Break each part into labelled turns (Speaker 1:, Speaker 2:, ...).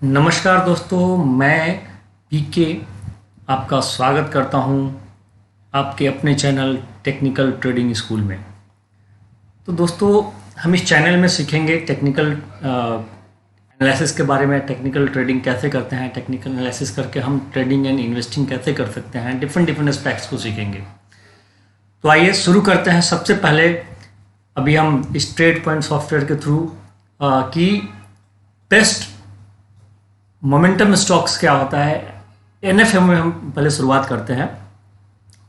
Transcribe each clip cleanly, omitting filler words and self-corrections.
Speaker 1: नमस्कार दोस्तों, मैं पीके आपका स्वागत करता हूं आपके अपने चैनल टेक्निकल ट्रेडिंग स्कूल में। तो दोस्तों, हम इस चैनल में सीखेंगे टेक्निकल एनालिसिस के बारे में। टेक्निकल ट्रेडिंग कैसे करते हैं, टेक्निकल एनालिसिस करके हम ट्रेडिंग एंड इन्वेस्टिंग कैसे कर सकते हैं, डिफरेंट एस्पेक्ट्स को सीखेंगे। तो आइए शुरू करते हैं। सबसे पहले अभी हम इस ट्रेड पॉइंट सॉफ्टवेयर के थ्रू की बेस्ट मोमेंटम स्टॉक्स क्या होता है, एनएफएम में हम पहले शुरुआत करते हैं।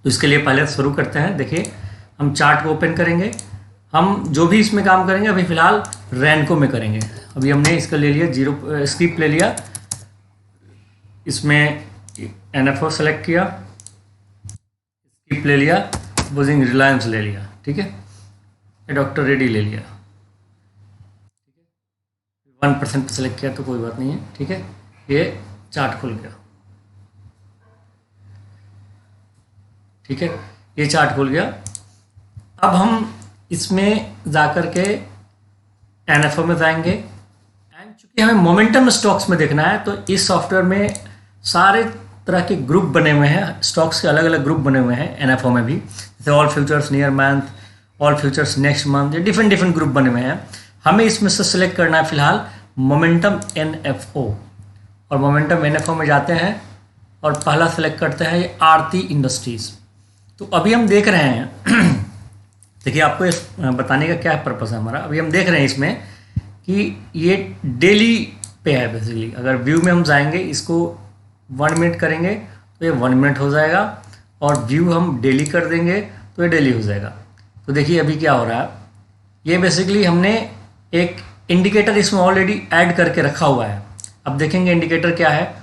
Speaker 1: तो इसके लिए पहले शुरू करते हैं। देखिए, हम चार्ट को ओपन करेंगे। हम जो भी इसमें काम करेंगे अभी फ़िलहाल रैनको में करेंगे। अभी हमने इसका ले लिया, जीरो स्क्रिप्ट ले लिया, इसमें एनएफओ सेलेक्ट किया, स्क्रिप्ट ले लिया, सपोजिंग रिलायंस ले लिया, ठीक है, डॉक्टर रेड्डी ले लिया, 1% पर सेलेक्ट किया तो कोई बात नहीं है, ठीक है। ये चार्ट खुल गया, ठीक है, ये चार्ट खुल गया। अब हम इसमें जाकर के एनएफओ में जाएंगे। एंड चूंकि हमें मोमेंटम स्टॉक्स में देखना है तो इस सॉफ्टवेयर में सारे तरह के ग्रुप बने हुए हैं, स्टॉक्स के अलग अलग ग्रुप बने हुए हैं एनएफओ में भी, जैसे all futures near month, all futures next month, ये डिफरेंट ग्रुप बने हुए हैं। हमें इसमें से सिलेक्ट करना है फिलहाल मोमेंटम एनएफओ, और मोमेंटम एनएफओ में जाते हैं और पहला सेलेक्ट करते हैं ये आरती इंडस्ट्रीज़। तो अभी हम देख रहे हैं देखिए, आपको इस बताने का क्या पर्पस है हमारा। अभी हम देख रहे हैं इसमें कि ये डेली पे है बेसिकली। अगर व्यू में हम जाएंगे, इसको 1 मिनट करेंगे तो ये 1 मिनट हो जाएगा, और व्यू हम डेली कर देंगे तो ये डेली हो जाएगा। तो देखिए अभी क्या हो रहा है, ये बेसिकली हमने एक इंडिकेटर इसमें ऑलरेडी ऐड करके रखा हुआ है। अब देखेंगे इंडिकेटर क्या है,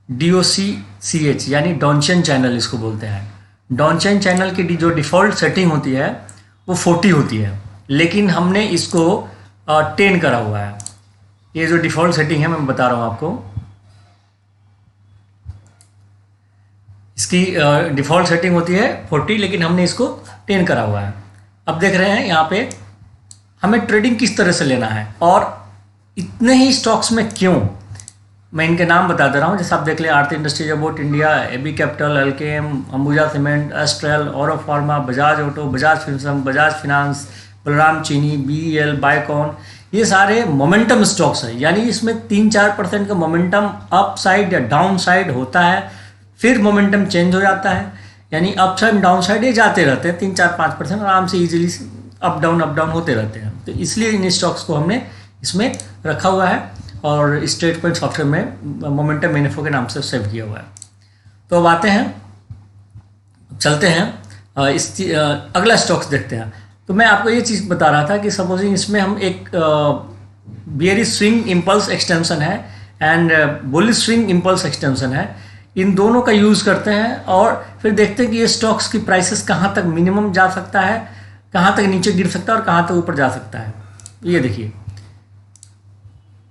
Speaker 1: DOCCH यानी डॉनचेन चैनल इसको बोलते हैं। डॉनचेन चैनल की जो डिफ़ॉल्ट सेटिंग होती है वो 40 होती है, लेकिन हमने इसको 10 करा हुआ है। ये जो डिफ़ॉल्ट सेटिंग है मैं बता रहा हूँ आपको, इसकी डिफ़ॉल्ट सेटिंग होती है 40, लेकिन हमने इसको 10 करा हुआ है। अब देख रहे हैं यहाँ पे हमें ट्रेडिंग किस तरह से लेना है और इतने ही स्टॉक्स में क्यों। मैं इनके नाम बता दे रहा हूँ, जैसे आप देख लें, Aarti Industries, Abbott India, AB Capital, LKM, Ambuja Cement, Astral, Auro Pharma, Bajaj Auto, Bajaj Finserv, Bajaj Finance, Balrampur Chini, BEL, Biocon, ये सारे मोमेंटम स्टॉक्स हैं। यानी इसमें 3-4% का मोमेंटम अप साइड या डाउन साइड होता है, फिर मोमेंटम चेंज हो जाता है। यानी अप साइड डाउन साइड ये जाते रहते हैं, 3-4-5% आराम से ईजिली अप डाउन होते रहते हैं। तो इसलिए इन स्टॉक्स को हमने इसमें रखा हुआ है और इस ट्रेड पॉइंट सॉफ्टवेयर में मोमेंटम एनएफओ के नाम से सेव किया हुआ है। तो अब आते हैं, चलते हैं अगला स्टॉक्स देखते हैं। तो मैं आपको ये चीज़ बता रहा था कि सपोजिंग इसमें हम एक बियरिश स्विंग इम्पल्स एक्सटेंशन है and bullish swing impulse extension है, इन दोनों का यूज़ करते हैं और फिर देखते हैं कि ये स्टॉक्स की प्राइसेस कहाँ तक मिनिमम जा सकता है, कहाँ तक नीचे गिर सकता है और कहाँ तक ऊपर जा सकता है। ये देखिए,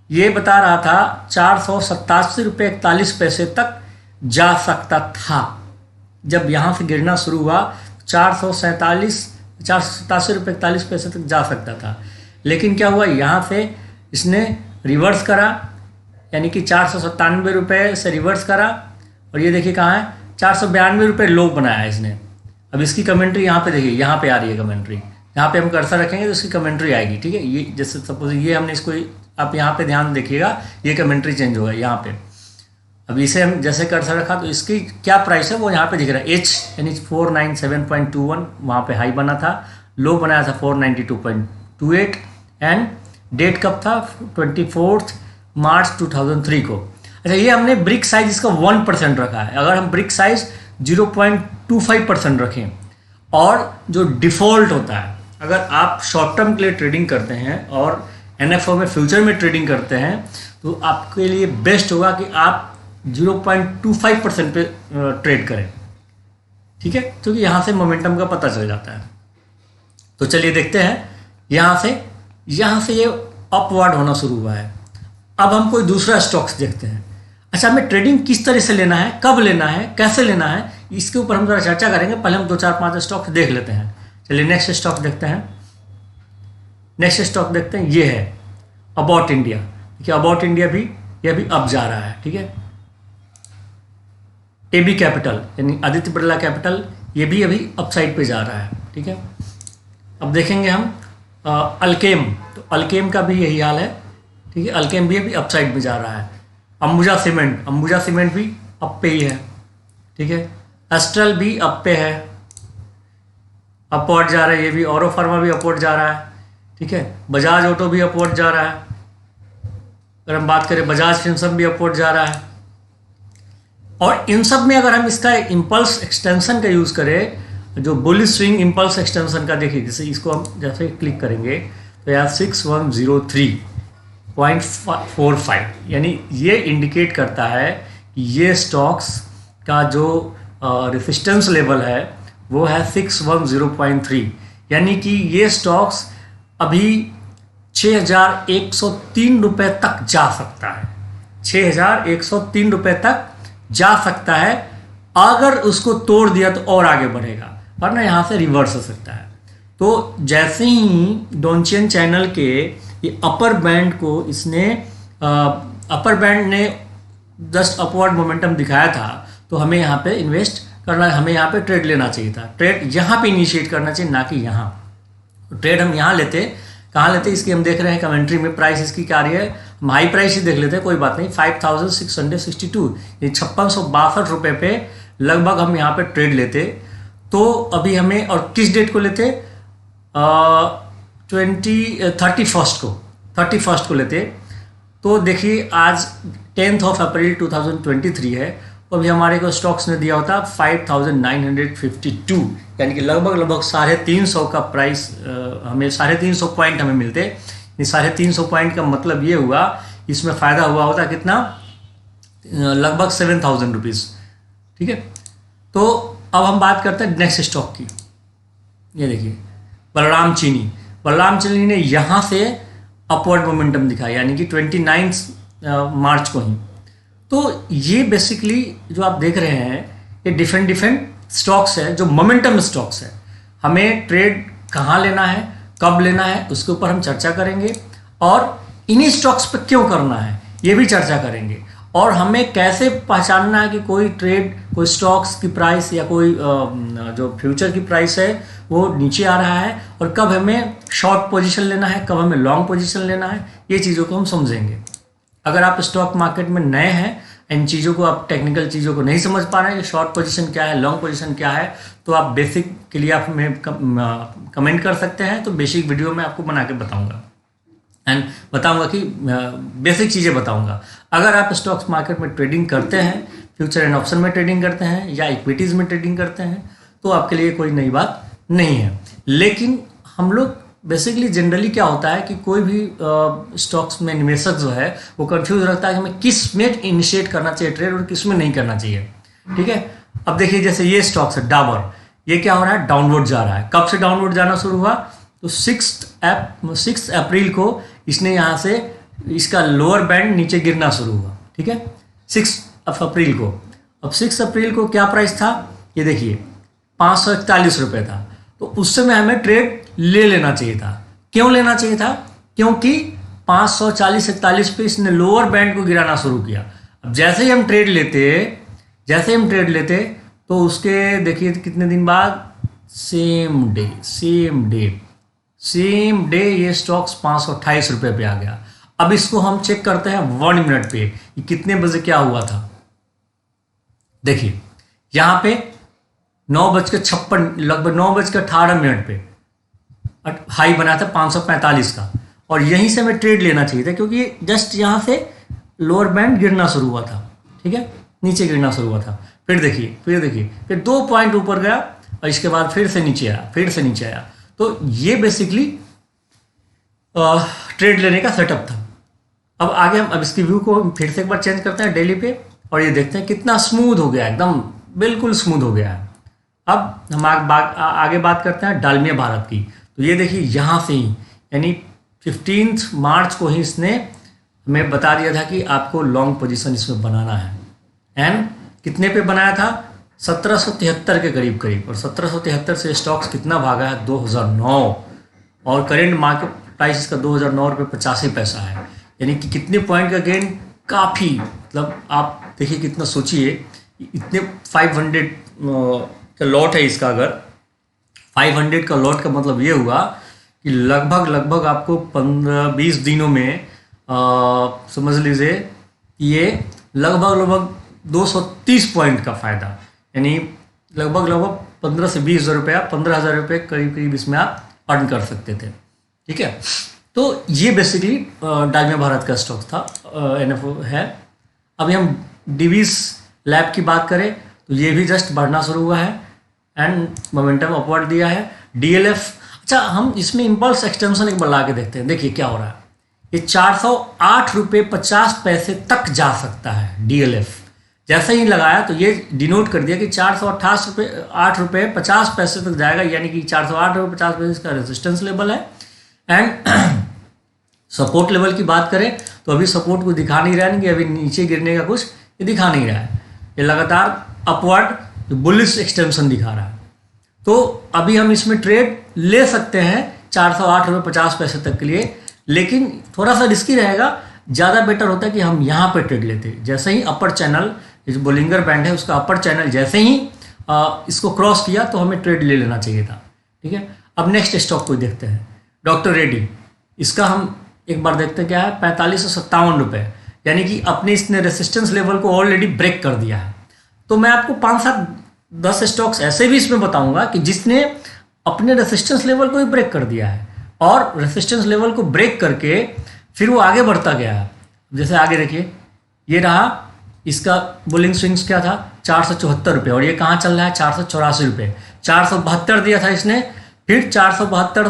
Speaker 1: ये बता रहा था 487.41 तक जा सकता था। जब यहाँ से गिरना शुरू हुआ 487.41 तक जा सकता था, लेकिन क्या हुआ, यहाँ से इसने रिवर्स करा, यानी कि 497 रुपये से रिवर्स करा, और ये देखिए कहाँ है, 492 रुपये लो बनाया है इसने। अब इसकी कमेंट्री यहाँ पे देखिए, यहाँ पे आ रही है कमेंट्री, यहाँ पे हम कर्सर रखेंगे तो इसकी कमेंट्री आएगी, ठीक है। ये जैसे सपोज ये हमने इसको, आप यहाँ पे ध्यान देखिएगा, ये कमेंट्री चेंज होगा यहाँ पे। अब इसे हम जैसे कर्सर रखा तो इसकी क्या प्राइस है वो यहाँ पे दिख रहा है, एच यानी 497.21 वहाँ पे हाई बना था, लो बनाया था 492.28, एंड डेट कब था, 24 मार्च 2003 को। अच्छा, ये हमने ब्रिक साइज इसका 1% रखा है। अगर हम ब्रिक साइज 0.25% रखें, और जो डिफ़ॉल्ट होता है, अगर आप शॉर्ट टर्म के लिए ट्रेडिंग करते हैं और एनएफओ में फ्यूचर में ट्रेडिंग करते हैं, तो आपके लिए बेस्ट होगा कि आप 0.25% पे ट्रेड करें, ठीक है, क्योंकि यहाँ से मोमेंटम का पता चल जाता है। तो चलिए देखते हैं, यहाँ से ये अपवर्ड होना शुरू हुआ है। अब हम कोई दूसरा स्टॉक्स देखते हैं। अच्छा, हमें ट्रेडिंग किस तरह से लेना है, कब लेना है, कैसे लेना है, इसके ऊपर हम ज़रा चर्चा करेंगे। पहले हम 2-4-5 स्टॉक्स देख लेते हैं। चलिए नेक्स्ट स्टॉक देखते हैं। नेक्स्ट स्टॉक देखते हैं, ये है अबाउट इंडिया। देखिए अबाउट इंडिया भी ये अभी अप जा रहा है, ठीक है। AB कैपिटल यानी आदित्य बिरला कैपिटल, ये भी अभी अपसाइड पे जा रहा है, ठीक है। अब देखेंगे हम अल्केम, तो अल्केम का भी यही हाल है, ठीक है। अल्केम भी अभी अपसाइड पे जा रहा है। अंबुजा सीमेंट भी अप पे ही है, ठीक है। एस्ट्रल भी अप पे है, अपवर्ड जा रहा है। ये भी औरो फार्मा भी अपवर्ड जा रहा है, ठीक है। बजाज ऑटो भी अपवर्ड जा रहा है। अगर हम बात करें बजाज फिनसर्व भी अपवर्ड जा रहा है। और इन सब में अगर हम इसका इम्पल्स एक्सटेंशन का यूज़ करें, जो बुलिश स्विंग इम्पल्स एक्सटेंशन का देखिए, जैसे इसको हम जैसे क्लिक करेंगे तो यार 6103.45 यानी ये इंडिकेट करता है कि ये स्टॉक्स का जो रेजिस्टेंस लेवल है वो है 610.3, यानी कि ये स्टॉक्स अभी 6,103 रुपये तक जा सकता है। 6,103 रुपये तक जा सकता है। अगर उसको तोड़ दिया तो और आगे बढ़ेगा, वरना यहाँ से रिवर्स हो सकता है। तो जैसे ही डोनचियन चैनल के ये अपर बैंड को इसने अपर बैंड ने जस्ट अपवर्ड मोमेंटम दिखाया था, तो हमें यहाँ पे इन्वेस्ट करना, हमें यहाँ पे ट्रेड लेना चाहिए था। ट्रेड यहाँ पे इनिशिएट करना चाहिए, ना कि यहाँ। ट्रेड हम यहाँ लेते, कहाँ लेते इसकी हम देख रहे हैं कमेंट्री में। प्राइस इसकी क्या आ रही है, हम हाई प्राइस ही देख लेते हैं, कोई बात नहीं। 5,662 ये 5662 रुपये पे लगभग हम यहाँ पे ट्रेड लेते। तो अभी हमें, और किस डेट को लेते, 31st को लेते। तो देखिए आज 10 अप्रैल 2023 है, तो अभी हमारे को स्टॉक्स ने दिया होता 5,952, यानी कि लगभग 350 का प्राइस, हमें 350 पॉइंट हमें मिलते। 350 पॉइंट का मतलब ये हुआ, इसमें फ़ायदा हुआ होता कितना, लगभग 7,000 रुपीज़, ठीक है। तो अब हम बात करते हैं नेक्स्ट स्टॉक की। ये देखिए बलराम चीनी ने यहाँ से अपवर्ड मोमेंटम दिखाया, यानी कि 29 मार्च को ही। तो ये बेसिकली जो आप देख रहे हैं ये डिफरेंट स्टॉक्स है, जो मोमेंटम स्टॉक्स है। हमें ट्रेड कहाँ लेना है, कब लेना है, उसके ऊपर हम चर्चा करेंगे, और इन्हीं स्टॉक्स पे क्यों करना है ये भी चर्चा करेंगे। और हमें कैसे पहचानना है कि कोई ट्रेड, कोई स्टॉक्स की प्राइस या कोई जो फ्यूचर की प्राइस है वो नीचे आ रहा है, और कब हमें शॉर्ट पोजीशन लेना है, कब हमें लॉन्ग पोजीशन लेना है, ये चीज़ों को हम समझेंगे। अगर आप स्टॉक मार्केट में नए हैं, इन चीज़ों को, आप टेक्निकल चीज़ों को नहीं समझ पा रहे हैं कि शॉर्ट पोजीशन क्या है, लॉन्ग पोजीशन क्या है, तो आप बेसिक के लिए आप हमें कमेंट कर सकते हैं। तो बेसिक वीडियो में आपको बना के बताऊँगा एंड बताऊंगा कि बेसिक चीज़ें बताऊंगा। अगर आप स्टॉक्स मार्केट में ट्रेडिंग करते हैं, फ्यूचर एंड ऑप्शन में ट्रेडिंग करते हैं या इक्विटीज़ में ट्रेडिंग करते हैं, तो आपके लिए कोई नई बात नहीं है। लेकिन हम लोग बेसिकली जनरली क्या होता है कि कोई भी स्टॉक्स में निवेशक जो है वो कंफ्यूज रखता है कि हमें किस में इनिशिएट करना चाहिए ट्रेड और किस में नहीं करना चाहिए, ठीक है। अब देखिए जैसे ये स्टॉक्स है डाबर, ये क्या हो रहा है, डाउनवर्ड जा रहा है। कब से डाउनवर्ड जाना शुरू हुआ, तो 6 अप्रैल को इसने यहाँ से इसका लोअर बैंड नीचे गिरना शुरू हुआ, ठीक है, 6 अप्रैल को। अब 6 अप्रैल को क्या प्राइस था, ये देखिए 541 रुपये था। तो उस समय हमें ट्रेड ले लेना चाहिए था। क्यों लेना चाहिए था, क्योंकि 540-41 पे इसने लोअर बैंड को गिराना शुरू किया। अब जैसे ही हम ट्रेड लेते तो उसके देखिए कितने दिन बाद, सेम डे ये स्टॉक्स 528 रुपये पे आ गया। अब इसको हम चेक करते हैं 1 मिनट पे, ये कितने बजे क्या हुआ था। देखिए यहाँ पे 9:56, लगभग 9:18 पे हाई बनाया था 545 का, और यहीं से हमें ट्रेड लेना चाहिए था, क्योंकि ये जस्ट यहाँ से लोअर बैंड गिरना शुरू हुआ था, ठीक है, नीचे गिरना शुरू हुआ था। फिर देखिए फिर 2 पॉइंट ऊपर गया और इसके बाद फिर से नीचे आया। तो ये बेसिकली ट्रेड लेने का सेटअप था। अब आगे हम इसकी व्यू को फिर से एक बार चेंज करते हैं डेली पे, और ये देखते हैं कितना स्मूथ हो गया, एकदम बिल्कुल स्मूथ हो गया है। अब हम आगे बात करते हैं डालमिया भारत की। तो ये देखिए यहाँ से ही, यानी 15 मार्च को ही इसने हमें बता दिया था कि आपको लॉन्ग पोजीशन इसमें बनाना है। एंड कितने पे बनाया था, 1773 के करीब, और 1773 से स्टॉक्स कितना भागा है, 2009, और करेंट मार्केट प्राइस इसका 2009 रुपये 85 पैसा है। यानी कि कितने पॉइंट का गेन, काफ़ी, मतलब आप देखिए कितना, सोचिए इतने 500 का लॉट है इसका। अगर 500 का लॉट का मतलब ये हुआ कि लगभग लगभग आपको 15-20 दिनों में समझ लीजिए ये लगभग लगभग 230 पॉइंट का फ़ायदा, यानी लगभग लगभग 15 से 20 हज़ार रुपया, 15,000 रुपये करीब करीब इसमें आप अर्न कर सकते थे। ठीक है, तो ये बेसिकली डालमिया भारत का स्टॉक था, NFO है। अभी हम डिवीज लैब की बात करें तो ये भी जस्ट बढ़ना शुरू हुआ है एंड मोमेंटम अपवर्ड दिया है। DLF, अच्छा हम इसमें इम्पल्स एक्सटेंशन एक बार ला के देखते हैं, देखिए क्या हो रहा है। ये 408 रुपये 50 पैसे तक जा सकता है DLF। जैसे ही लगाया तो ये डिनोट कर दिया कि 408 रुपये 50 पैसे तक जाएगा, यानी कि 408 रुपये 50 पैसे का रेजिस्टेंस लेवल है। एंड सपोर्ट लेवल की बात करें तो अभी सपोर्ट को दिखा नहीं रहा है कि अभी नीचे गिरने का कुछ ये दिखा नहीं रहा है, ये लगातार अपवर्ड बुलिश एक्सटेंशन दिखा रहा है। तो अभी हम इसमें ट्रेड ले सकते हैं 408 रुपये 50 पैसे तक के लिए, लेकिन थोड़ा सा रिस्की रहेगा। ज़्यादा बेटर होता है कि हम यहाँ पे ट्रेड लेते, जैसे ही अपर चैनल, जो बोलिंगर बैंड है उसका अपर चैनल जैसे ही इसको क्रॉस किया तो हमें ट्रेड ले लेना चाहिए था। ठीक है, अब नेक्स्ट स्टॉक को देखते हैं, डॉक्टर रेड्डी। इसका हम एक बार देखते हैं क्या है, 4557 रुपये, यानी कि अपने इसने रेसिस्टेंस लेवल को ऑलरेडी ब्रेक कर दिया है। तो मैं आपको 5-7-10 स्टॉक्स ऐसे भी इसमें बताऊंगा कि जिसने अपने रेसिस्टेंस लेवल को ही ब्रेक कर दिया है और रेसिस्टेंस लेवल को ब्रेक करके फिर वो आगे बढ़ता गया है। जैसे आगे देखिए, ये रहा इसका बुलिंग स्विंग्स क्या था, 474 रुपये, और ये कहाँ चल रहा है, 484 रुपये। 472 दिया था इसने, फिर 472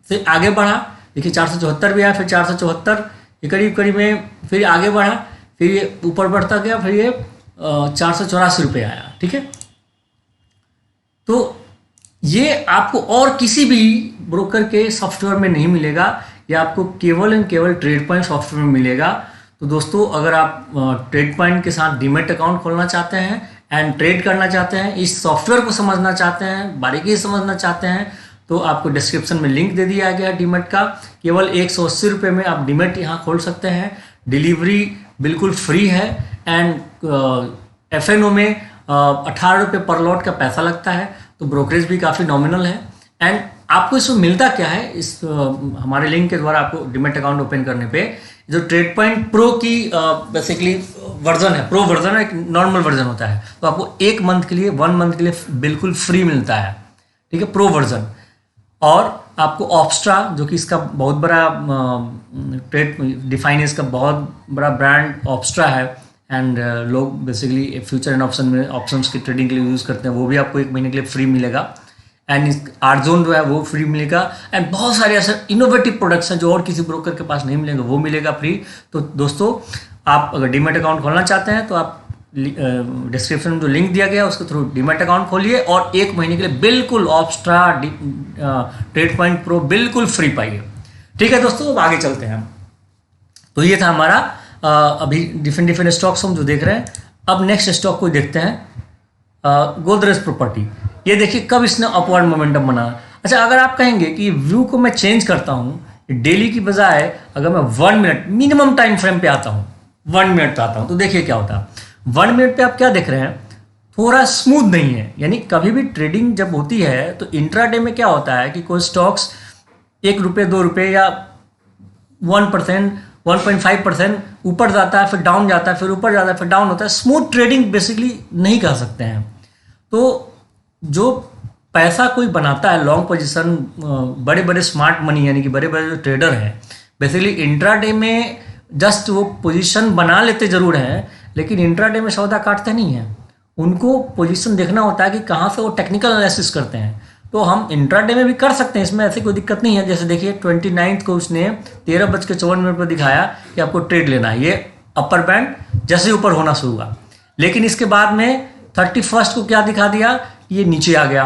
Speaker 1: से आगे बढ़ा, देखिए 474 भी आया, फिर 474 ये करीब करीब में फिर आगे बढ़ा, फिर ये ऊपर बढ़ता गया, फिर ये 484 रुपये आया। ठीक है, तो ये आपको और किसी भी ब्रोकर के सॉफ्टवेयर में नहीं मिलेगा, ये आपको केवल एंड केवल ट्रेड पॉइंट सॉफ्टवेयर में मिलेगा। तो दोस्तों, अगर आप ट्रेड पॉइंट के साथ डीमैट अकाउंट खोलना चाहते हैं एंड ट्रेड करना चाहते हैं, इस सॉफ्टवेयर को समझना चाहते हैं, बारीकी से समझना चाहते हैं, तो आपको डिस्क्रिप्शन में लिंक दे दिया गया है डीमैट का। केवल 180 रुपये में आप डीमैट यहाँ खोल सकते हैं, डिलीवरी बिल्कुल फ्री है एंड FNO में 18 रुपये पर लॉट का पैसा लगता है, तो ब्रोकरेज भी काफ़ी नॉमिनल है। एंड आपको इसमें मिलता क्या है, इस हमारे लिंक के द्वारा आपको डीमैट अकाउंट ओपन करने पे जो ट्रेड पॉइंट प्रो की बेसिकली वर्जन है, प्रो वर्जन है, एक नॉर्मल वर्जन होता है, तो आपको 1 मंथ के लिए 1 मंथ के लिए बिल्कुल फ्री मिलता है। ठीक है, प्रो वर्जन। और आपको ऑप्स्ट्रा, जो कि इसका बहुत बड़ा ट्रेड डिफाइनेंस का बहुत बड़ा ब्रांड ऑप्स्ट्रा है एंड लोग बेसिकली फ्यूचर एंड ऑप्शन में ऑप्शंस की ट्रेडिंग के लिए यूज़ करते हैं, वो भी आपको 1 महीने के लिए फ्री मिलेगा। एंड आर्टजोन जो है वो फ्री मिलेगा। एंड बहुत सारे ऐसे इनोवेटिव प्रोडक्ट्स हैं जो और किसी ब्रोकर के पास नहीं मिलेंगे, वो मिलेगा फ्री। तो दोस्तों, आप अगर डीमैट अकाउंट खोलना चाहते हैं तो आप डिस्क्रिप्शन में जो लिंक दिया गया उसके थ्रू डीमैट अकाउंट खोलिए और 1 महीने के लिए बिल्कुल ऑप्स्ट्रा ट्रेड पॉइंट प्रो बिल्कुल फ्री पाइए। ठीक है दोस्तों, अब आगे चलते हैं। तो ये था हमारा अभी डिफरेंट स्टॉक्स हम जो देख रहे हैं। अब नेक्स्ट स्टॉक को देखते हैं, गोदरेज प्रॉपर्टी। ये देखिए कब इसने अपवर्ड मोमेंटम बना। अच्छा, अगर आप कहेंगे कि व्यू को मैं चेंज करता हूँ डेली की बजाय, अगर मैं 1 मिनट मिनिमम टाइम फ्रेम पे आता हूँ, 1 मिनट पे आता हूँ, तो देखिए क्या होता है। 1 मिनट पे आप क्या देख रहे हैं, थोड़ा स्मूथ नहीं है। यानी कभी भी ट्रेडिंग जब होती है तो इंट्राडे में क्या होता है कि कोई स्टॉक्स 1 रुपये 2 रुपये या 1%, 1.5% ऊपर जाता है, फिर डाउन जाता है, फिर ऊपर जाता है, फिर डाउन होता है। स्मूथ ट्रेडिंग बेसिकली नहीं कर सकते हैं। तो जो पैसा कोई बनाता है लॉन्ग पोजीशन, बड़े बड़े स्मार्ट मनी यानी कि बड़े बड़े जो ट्रेडर हैं, बेसिकली इंट्राडे में जस्ट वो पोजीशन बना लेते जरूर हैं, लेकिन इंट्राडे में सौदा काटते नहीं हैं। उनको पोजीशन देखना होता है कि कहाँ से वो टेक्निकल एनालिसिस करते हैं। तो हम इंट्राडे में भी कर सकते हैं, इसमें ऐसी कोई दिक्कत नहीं है। जैसे देखिए 29 को उसने 13:54 पर दिखाया कि आपको ट्रेड लेना है, ये अपर बैंड जैसे ऊपर होना शुरू हुआ, लेकिन इसके बाद में 31 को क्या दिखा दिया, ये नीचे आ गया,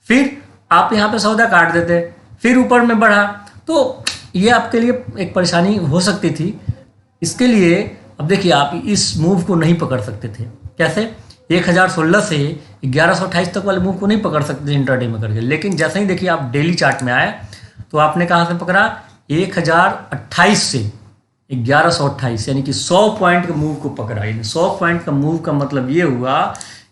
Speaker 1: फिर आप यहाँ पे सौदा काट देते, फिर ऊपर में बढ़ा। तो ये आपके लिए एक परेशानी हो सकती थी। इसके लिए अब देखिए आप इस मूव को नहीं पकड़ सकते थे। कैसे, 1016 से 1128 तक वाले मूव को नहीं पकड़ सकते इंट्राडे में करके, लेकिन जैसे ही देखिए आप डेली चार्ट में आए तो आपने कहाँ से पकड़ा, 1028 से 1128, यानी कि 100 पॉइंट के मूव को पकड़ा। यानी 100 पॉइंट का मूव का मतलब ये हुआ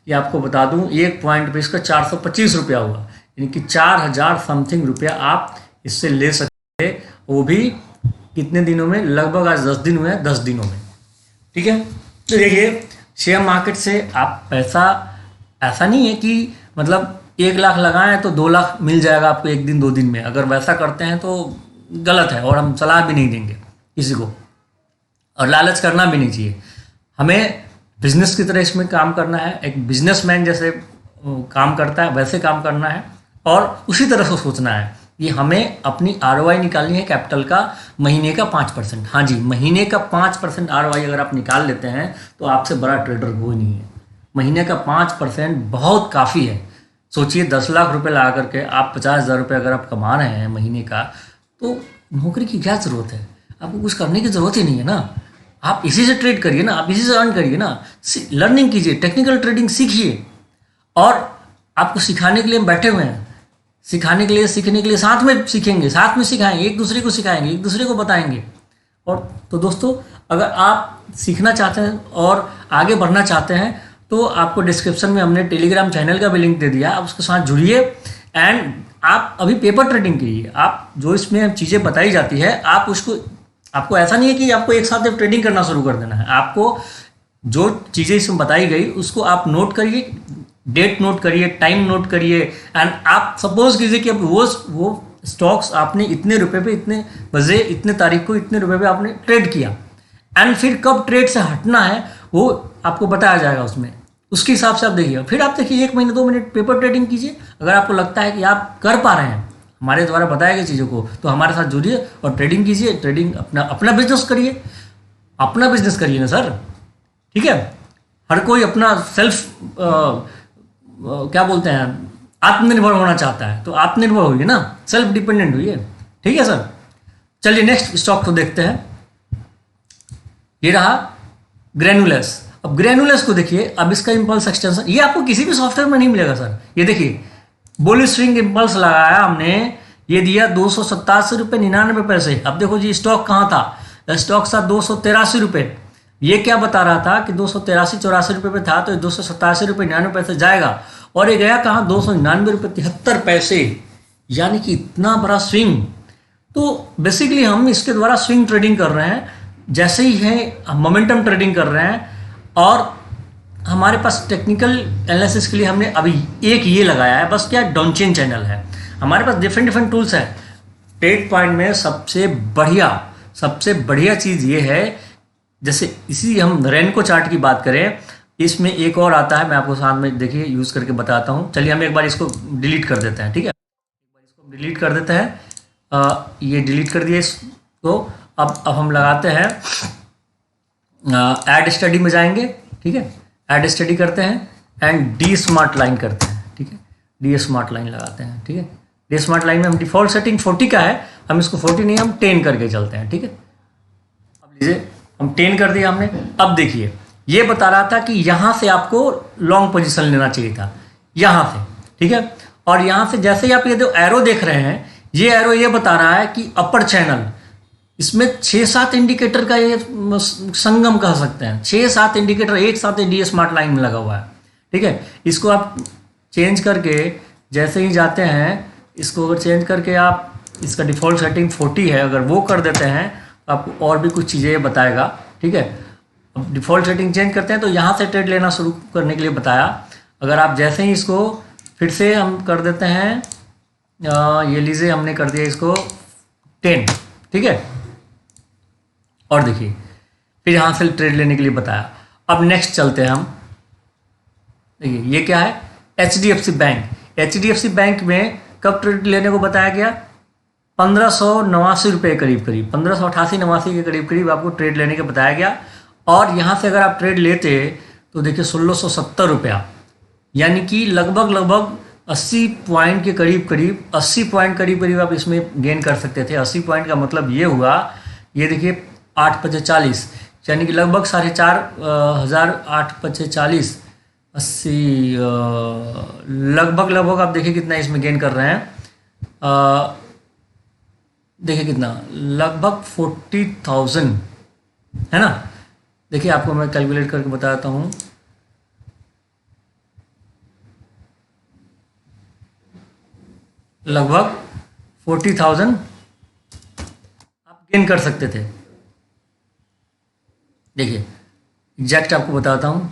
Speaker 1: कि आपको बता दूं, एक पॉइंट पे इसका 425 रुपया हुआ, यानी कि 4000 समथिंग रुपया आप इससे ले सकते हैं, वो भी कितने दिनों में, लगभग आज 10 दिन हुए हैं, 10 दिनों में। ठीक है, तो देखिए शेयर मार्केट से आप पैसा, ऐसा नहीं है कि मतलब 1 लाख लगाएं तो 2 लाख मिल जाएगा आपको एक दिन 2 दिन में। अगर वैसा करते हैं तो गलत है, और हम सलाह भी नहीं देंगे किसी को, और लालच करना भी नहीं चाहिए। हमें बिजनेस की तरह इसमें काम करना है, एक बिजनेसमैन जैसे काम करता है वैसे काम करना है, और उसी तरह से सोचना है कि हमें अपनी ROI निकालनी है कैपिटल का, महीने का 5%। हाँ जी, महीने का 5% ROI अगर आप निकाल लेते हैं तो आपसे बड़ा ट्रेडर कोई नहीं है। महीने का 5% बहुत काफ़ी है। सोचिए 10 लाख रुपए लगा करके आप 50,000 रुपये अगर आप कमा रहे हैं महीने का, तो नौकरी की क्या ज़रूरत है? आपको कुछ करने की ज़रूरत ही नहीं है ना। आप इसी से ट्रेड करिए ना, आप इसी से अर्न करिए ना, लर्निंग कीजिए, टेक्निकल ट्रेडिंग सीखिए। और आपको सिखाने के लिए हम बैठे हुए हैं, सिखाने के लिए, सीखने के लिए, साथ में सीखेंगे, साथ में सिखाएंगे, एक दूसरे को सिखाएंगे, एक दूसरे को बताएंगे। और तो दोस्तों, अगर आप सीखना चाहते हैं और आगे बढ़ना चाहते हैं तो आपको डिस्क्रिप्शन में हमने टेलीग्राम चैनल का भी लिंक दे दिया, आप उसके साथ जुड़िए एंड आप अभी पेपर ट्रेडिंग कीजिए। आप जो इसमें चीज़ें बताई जाती है, आप उसको, आपको ऐसा नहीं है कि आपको एक साथ ट्रेडिंग करना शुरू कर देना है। आपको जो चीज़ें इसमें बताई गई उसको आप नोट करिए, डेट नोट करिए, टाइम नोट करिए, एंड आप सपोज कीजिए कि अब वो स्टॉक्स आपने इतने रुपए पे, इतने बजे, इतने तारीख को इतने रुपए पे आपने ट्रेड किया, एंड फिर कब ट्रेड से हटना है वो आपको बताया जाएगा उसमें। उसके हिसाब से आप देखिए, फिर आप देखिए 1 महीने 2 मिनट पेपर ट्रेडिंग कीजिए। अगर आपको लगता है कि आप कर पा रहे हैं हमारे द्वारा बताए गए चीज़ों को, तो हमारे साथ जुड़िए और ट्रेडिंग कीजिए। ट्रेडिंग अपना बिजनेस करिए, अपना बिजनेस करिए ना सर। ठीक है, हर कोई अपना सेल्फ क्या बोलते हैं, आत्मनिर्भर होना चाहता है, तो आत्मनिर्भर होइए ना, सेल्फ डिपेंडेंट होइए। ठीक है सर, चलिए नेक्स्ट स्टॉक को देखते हैं। ये रहा ग्रेनुलस। अब ग्रेनुलस को देखिए, अब इसका इंपल्स एक्सटेंशन ये आपको किसी भी सॉफ्टवेयर में नहीं मिलेगा सर। ये देखिए बुलिश स्विंग इंपल्स लगाया हमने, ये दिया 287 रुपये 99 पैसे। अब देखो जी स्टॉक कहाँ था, स्टॉक था 283 रुपये। ये क्या बता रहा था कि 283-84 रुपये पे था, तो 287 रुपये 99 पैसे जाएगा, और ये गया कहाँ, 299 रुपये 73 पैसे, यानी कि इतना बड़ा स्विंग। तो बेसिकली हम इसके द्वारा स्विंग ट्रेडिंग कर रहे हैं, जैसे ही है मोमेंटम ट्रेडिंग कर रहे हैं। और हमारे पास टेक्निकल एनालिसिस के लिए हमने अभी एक ये लगाया है, बस क्या डॉनचेन चैनल है। हमारे पास डिफरेंट टूल्स हैं। ट्रेड पॉइंट में सबसे बढ़िया चीज़ ये है, जैसे इसी हम रेनको चार्ट की बात करें, इसमें एक और आता है, मैं आपको साथ में देखिए यूज़ करके बताता हूँ। चलिए हम एक बार इसको डिलीट कर देते हैं। ठीक है, एक बार इसको डिलीट कर देते हैं। ये डिलीट कर दिए इसको। अब हम लगाते हैं ऐड स्टडी में जाएंगे। ठीक है, ऐड स्टडी करते हैं एंड डी स्मार्ट लाइन करते हैं। ठीक है, डी स्मार्ट लाइन लगाते हैं। ठीक है, डी स्मार्ट लाइन में हम डिफ़ॉल्ट सेटिंग 40 का है, हम इसको 40 नहीं, हम 10 करके चलते हैं। ठीक है, अब लीजिए हम 10 कर दिया हमने। अब देखिए ये बता रहा था कि यहाँ से आपको लॉन्ग पोजीशन लेना चाहिए था, यहाँ से। ठीक है, और यहाँ से जैसे ही आप ये जो एरो देख रहे हैं, ये एरो ये बता रहा है कि अपर चैनल, इसमें 6-7 इंडिकेटर का ये संगम कह सकते हैं। 6-7 इंडिकेटर एक साथ डी स्मार्ट लाइन में लगा हुआ है। ठीक है, इसको आप चेंज करके जैसे ही जाते हैं, इसको अगर चेंज करके आप, इसका डिफ़ॉल्ट सेटिंग 40 है, अगर वो कर देते हैं तो आपको और भी कुछ चीज़ें बताएगा। ठीक है, अब डिफ़ॉल्ट सेटिंग चेंज करते हैं तो यहाँ से ट्रेड लेना शुरू करने के लिए बताया। अगर आप जैसे ही इसको फिर से हम कर देते हैं, ये लीजिए हमने कर दिया इसको 10। ठीक है, और देखिए फिर यहाँ से ट्रेड लेने के लिए बताया। अब नेक्स्ट चलते हैं हम। देखिए ये क्या है, HDFC बैंक। HDFC बैंक में कब ट्रेड लेने को बताया गया, 1589 रुपये करीब 1588-89 के करीब आपको ट्रेड लेने के बताया गया। और यहाँ से अगर आप ट्रेड लेते तो देखिए 1670 रुपया, यानी कि लगभग 80 पॉइंट के करीब 80 पॉइंट करीब आप इसमें गेन कर सकते थे। 80 पॉइंट का मतलब ये हुआ, ये देखिए 8×40, यानी कि लगभग 4,500, 8×40, 80, लगभग आप देखिए कितना इसमें गेन कर रहे हैं। देखिए कितना, लगभग 40,000 है ना। देखिए आपको मैं कैलकुलेट करके बताता हूँ। लगभग 40,000 आप गेन कर सकते थे। देखिए एग्जैक्ट आपको बताता हूँ,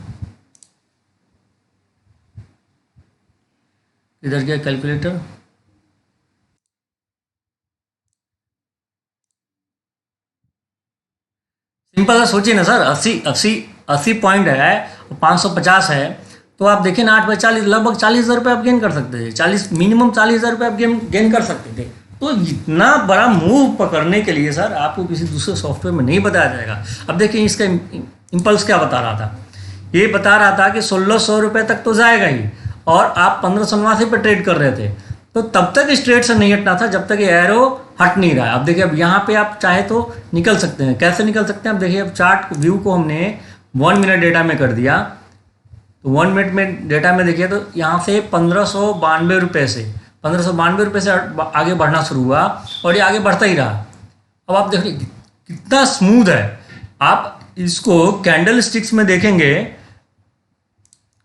Speaker 1: इधर गया कैलकुलेटर। सिंपल है, सोचिए ना सर, 80 पॉइंट है और 550 है, तो आप देखिए ना 8/40 लगभग 40,000 रुपये आप गेन कर सकते थे। 40 मिनिमम 40,000 रुपये आप गेन कर सकते थे। तो इतना बड़ा मूव पकड़ने के लिए सर आपको किसी दूसरे सॉफ्टवेयर में नहीं बताया जाएगा। अब देखिए इसका इम्पल्स क्या बता रहा था, ये बता रहा था कि 1600 रुपये तक तो जाएगा ही, और आप 1589 पर ट्रेड कर रहे थे, तो तब तक इस ट्रेड से नहीं हटना था जब तक ये एरो हट नहीं रहा है। अब देखिए अब यहाँ पे आप चाहे तो निकल सकते हैं। कैसे निकल सकते हैं, अब देखिए अब चार्ट व्यू को हमने 1 मिनट डेटा में कर दिया, तो 1 मिनट में डेटा में देखिए तो यहाँ से 1592 रुपये से 1592 रुपये से आगे बढ़ना शुरू हुआ और ये आगे बढ़ता ही रहा। अब आप देखिए कितना स्मूथ है। आप इसको कैंडल स्टिक्स में देखेंगे,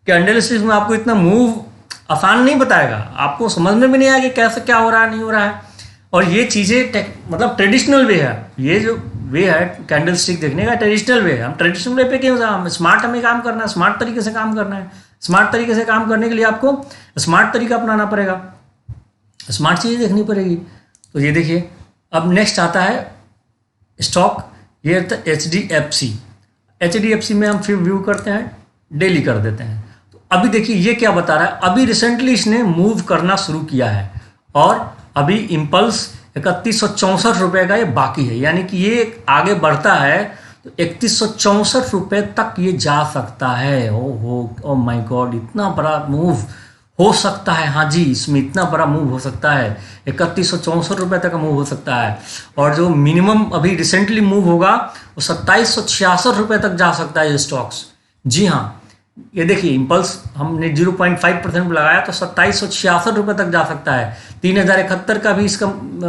Speaker 1: कैंडल स्टिक्स में आपको इतना मूव आसान नहीं बताएगा, आपको समझ में भी नहीं आएगा कैसे क्या हो रहा है नहीं हो रहा है। और ये चीज़ें मतलब ट्रेडिशनल वे है, ये जो वे है कैंडल स्टिक देखने का ट्रेडिशनल वे है। हम ट्रेडिशनल वे पे क्यों, हम स्मार्ट, हमें काम करना है, स्मार्ट तरीके से काम करना है। स्मार्ट तरीके से काम करने के लिए आपको स्मार्ट तरीका अपनाना पड़ेगा, स्मार्ट चीज़ें देखनी पड़ेगी। तो ये देखिए अब नेक्स्ट आता है स्टॉक, ये HDFC में हम फिर व्यू करते हैं, डेली कर देते हैं। तो अभी देखिए ये क्या बता रहा है, अभी रिसेंटली इसने मूव करना शुरू किया है और अभी इम्पल्स 3164 रुपये का ये बाकी है, यानी कि ये आगे बढ़ता है तो 3164 रुपये तक ये जा सकता है। ओ माय गॉड, इतना बड़ा मूव हो सकता है। हाँ जी, इसमें इतना बड़ा मूव हो सकता है, 3164 रुपये तक का मूव हो सकता है। और जो मिनिमम अभी रिसेंटली मूव होगा वो 2766 रुपये तक जा सकता है ये स्टॉक्स। जी हाँ, ये देखिए इम्पल्स हमने 0.5% लगाया तो 2766 रुपये तक जा सकता है। 3071 का भी इसका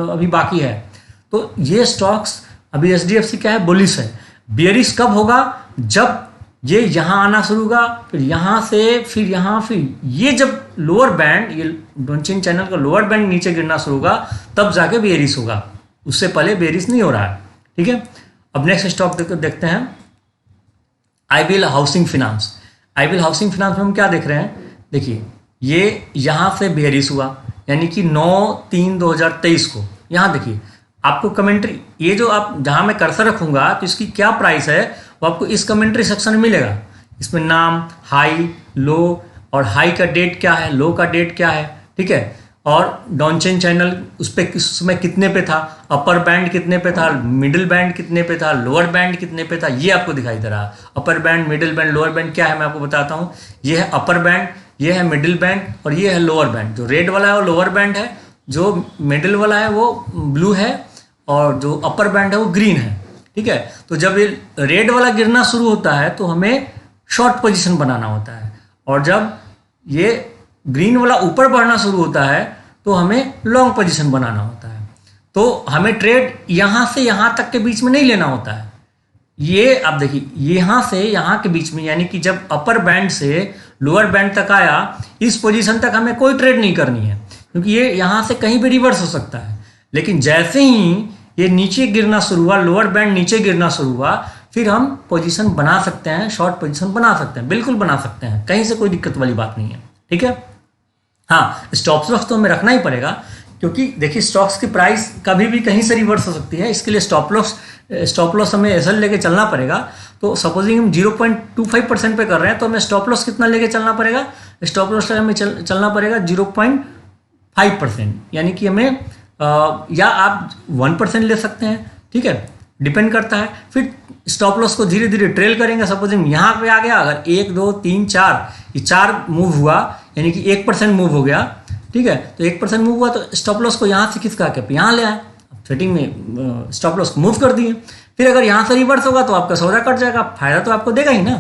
Speaker 1: अभी बाकी है। तो ये स्टॉक्स अभी HDFC क्या है, बुलिश है। बेयरिश कब होगा, जब ये यहाँ आना शुरू होगा, फिर यहाँ से फिर यहाँ, फिर ये जब लोअर बैंड, ये डोनचिन चैनल का लोअर बैंड नीचे गिरना शुरू होगा तब जाके बेयरिश होगा, उससे पहले बेयरिश नहीं हो रहा है। ठीक है, अब नेक्स्ट स्टॉक देखते हैं IBL housing finance. IBL housing finance में हम क्या देख रहे हैं, देखिए ये यहाँ से बेयरिश हुआ, यानी कि 9/3/2023 को। यहाँ देखिए आपको कमेंट्री, ये जो आप जहाँ मैं कर्सर रखूँगा तो इसकी क्या प्राइस है वो आपको इस कमेंट्री सेक्शन में मिलेगा। इसमें नाम, हाई, लो, और हाई का डेट क्या है, लो का डेट क्या है, ठीक है, और डॉनचेन चैनल उस पर उसमें कितने पे था, अपर बैंड कितने पे था, मिडिल बैंड कितने पे था, लोअर बैंड कितने पे था, ये आपको दिखाई दे रहा है। Upper band, middle band, lower band क्या है मैं आपको बताता हूँ। ये है अपर बैंड, ये है मिडिल बैंड और ये है लोअर बैंड। जो रेड वाला है वो लोअर बैंड है, जो मिडिल वाला है वो ब्लू है और जो अपर बैंड है वो ग्रीन है। ठीक है, तो जब ये रेड वाला गिरना शुरू होता है तो हमें शॉर्ट पोजीशन बनाना होता है, और जब ये ग्रीन वाला ऊपर बढ़ना शुरू होता है तो हमें लॉन्ग पोजीशन बनाना होता है। तो हमें ट्रेड यहाँ से यहाँ तक के बीच में नहीं लेना होता है। ये आप देखिए यहाँ से यहाँ के बीच में, यानी कि जब अपर बैंड से लोअर बैंड तक आया, इस पोजीशन तक हमें कोई ट्रेड नहीं करनी है, क्योंकि ये यहाँ से कहीं भी रिवर्स हो सकता है। लेकिन जैसे ही ये नीचे गिरना शुरू हुआ, लोअर बैंड नीचे गिरना शुरू हुआ, फिर हम पोजीशन बना सकते हैं, शॉर्ट पोजीशन बना सकते हैं, बिल्कुल बना सकते हैं, कहीं से कोई दिक्कत वाली बात नहीं है। ठीक है, हाँ स्टॉप लॉस तो हमें रखना ही पड़ेगा, क्योंकि देखिए स्टॉक्स की प्राइस कभी भी कहीं से रिवर्स हो सकती है। इसके लिए स्टॉप लॉस हमें ऐसा लेके चलना पड़ेगा। तो सपोजिंग हम 0.25% पे कर रहे हैं तो हमें स्टॉप लॉस कितना लेके चलना पड़ेगा, स्टॉप लॉस हमें चलना पड़ेगा 0.5%, यानी कि हमें या आप 1% ले सकते हैं। ठीक है, डिपेंड करता है। फिर स्टॉप लॉस को धीरे धीरे ट्रेल करेंगे। सपोज यहाँ पे आ गया, अगर 1 2 3 4 ये 4 मूव हुआ, यानी कि 1% मूव हो गया। ठीक है, तो 1% मूव हुआ तो स्टॉप लॉस को यहाँ से खिसका के यहाँ ले आए, सेटिंग में स्टॉप लॉस को मूव कर दिए। फिर अगर यहाँ से रिवर्स होगा तो आपका सौदा कट जाएगा, फायदा तो आपको देगा ही ना।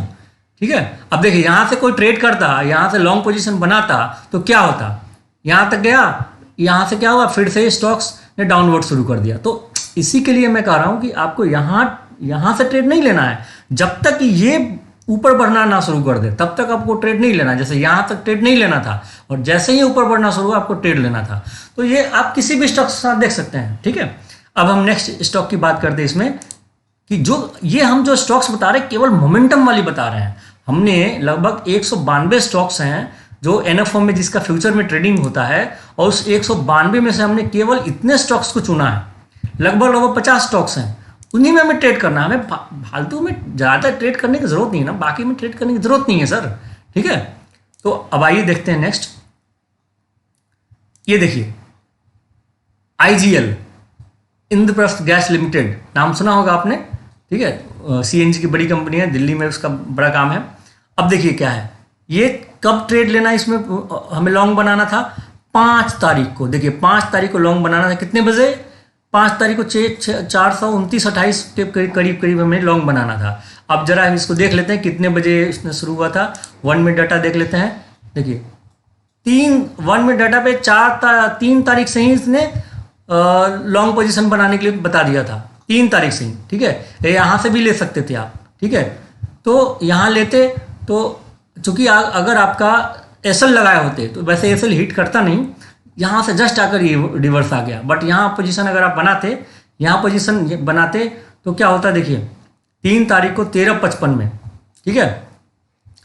Speaker 1: ठीक है, अब देखिए यहाँ से कोई ट्रेड करता, यहाँ से लॉन्ग पोजीशन बनाता तो क्या होता, यहाँ तक गया, यहाँ से क्या हुआ, फिर से स्टॉक्स ने डाउनवर्ड शुरू कर दिया। तो इसी के लिए मैं कह रहा हूँ कि आपको यहाँ यहाँ से ट्रेड नहीं लेना है। जब तक ये ऊपर बढ़ना ना शुरू कर दे तब तक आपको ट्रेड नहीं लेना। जैसे यहाँ तक ट्रेड नहीं लेना था और जैसे ही ऊपर बढ़ना शुरू हुआ आपको ट्रेड लेना था। तो ये आप किसी भी स्टॉक के साथ देख सकते हैं, ठीक है। अब हम नेक्स्ट स्टॉक की बात करते हैं इसमें, कि जो ये हम जो स्टॉक्स बता रहे हैं केवल मोमेंटम वाली बता रहे हैं। हमने लगभग 192 स्टॉक्स हैं जो एनएफओ में जिसका फ्यूचर में ट्रेडिंग होता है, और उस 192 में से हमने केवल इतने स्टॉक्स को चुना है। लगभग 50 स्टॉक्स हैं, उन्हीं में हमें ट्रेड करना है। हमें फालतू में ज़्यादा ट्रेड करने की जरूरत नहीं है ना, बाकी में ट्रेड करने की जरूरत नहीं है सर, ठीक है। तो अब आइए देखते हैं नेक्स्ट। ये देखिए आईजीएल, इंद्रप्रस्थ गैस लिमिटेड, नाम सुना होगा आपने, ठीक है। सीएनजी की बड़ी कंपनी है, दिल्ली में उसका बड़ा काम है। अब देखिए क्या है, ये कब ट्रेड लेना, इसमें हमें लॉन्ग बनाना था 5 तारीख को। देखिए 5 तारीख को लॉन्ग बनाना था, कितने बजे, 5 तारीख को 429-28 के करीब हमें लॉन्ग बनाना था। अब जरा हम इसको देख लेते हैं कितने बजे इसने शुरू हुआ था। 1 मिनट डाटा देख लेते हैं। देखिए 1 मिनट डाटा पे 3 तारीख से ही इसने लॉन्ग पोजीशन बनाने के लिए बता दिया था, 3 तारीख से ही, ठीक है। यहाँ से भी ले सकते थे आप, ठीक है। तो यहाँ लेते तो चूंकि अगर आपका एसएल लगाए होते तो वैसे एसएल हिट करता नहीं, यहाँ से जस्ट आकर ये रिवर्स आ गया। बट यहाँ पोजीशन अगर आप बनाते तो क्या होता, देखिए 3 तारीख को 13:55 में, ठीक है,